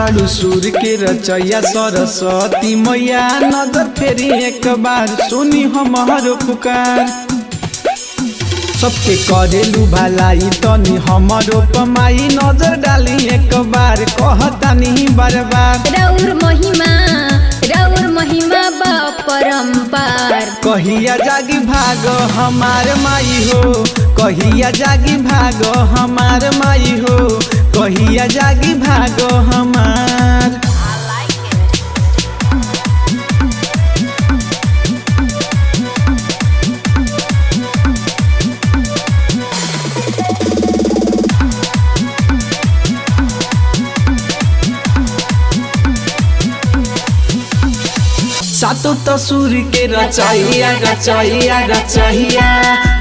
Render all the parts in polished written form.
बाड़ू सूर के रचैया सरस्वती मैया नजर फेरी एक बार सुनी हमारो पुकार। सबके करेलू भलाई तनी हमारो कमाई नजर डाली एक बार कहतानी बार बार। राउर महिमा बा परम्पार। कहिया जागी भागो हमार माई हो, कहिया जागी भागो हमार माई हो, कहिया जागी भागो हमार। सातो तसुर के रचैया रचैया रचैया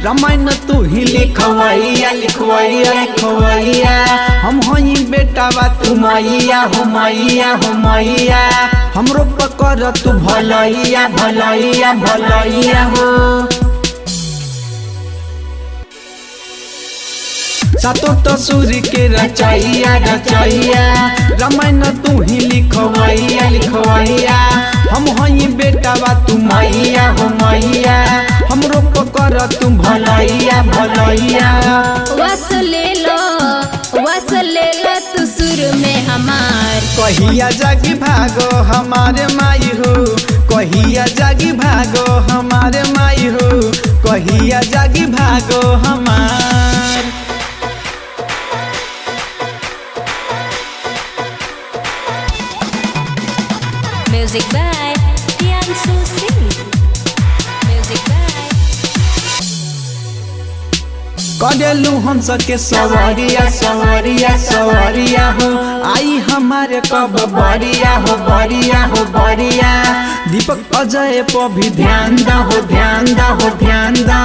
रामायण तू ही लिखवैया लिखवैया लिखवैया। हम हई बेटावा तू मैया हो मैया हो मैया, हमरो पकड़ तू भलैया भलैया भलैया हो। सातो तसुर के रचैया रचैया रामायण तू ही लिखवैया लिखवैया। हम हई बेटावा तू मैया हो मैया, हमरो पकड़ तू भलैया भलैया। वस ले लो तू सुर में हमार। कहिया जागी भागो हमारे माई हो, कहिया जागी भागो हमारे माई हो, कहिया जागी भागो हमार। Music by Priyansu Singh. Music by करेलू हम सके सवरिया सवरिया सवरिया हो, आई हमारे कब बरिया हो बरिया हो बरिया। दीपक अजय पर भी ध्यान दा हो ध्यान दा हो ध्यान दा,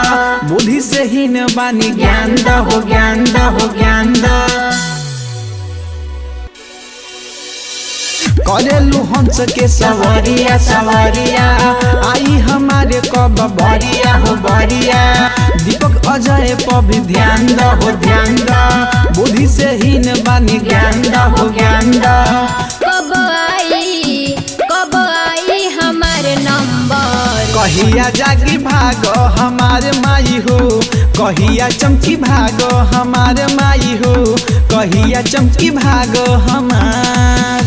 बुद्धि से ही न बानी ज्ञान दा हो ज्ञान दा हो ज्ञान दा। करेलू हंस के सवरिया सवरिया, आई हमारे कब बरिया हो बरिया। दीपक अजय पर भी ध्यान दा हो ध्यान दा, बुद्धि से ही न बानी ज्ञान दा हो ज्ञान दा। कब आई हमारे नंबर। कहिया जागी भागो हमारे माई हो, कहिया चमकी भागो हमारे माई हो, कहिया चमकी भागो हमार।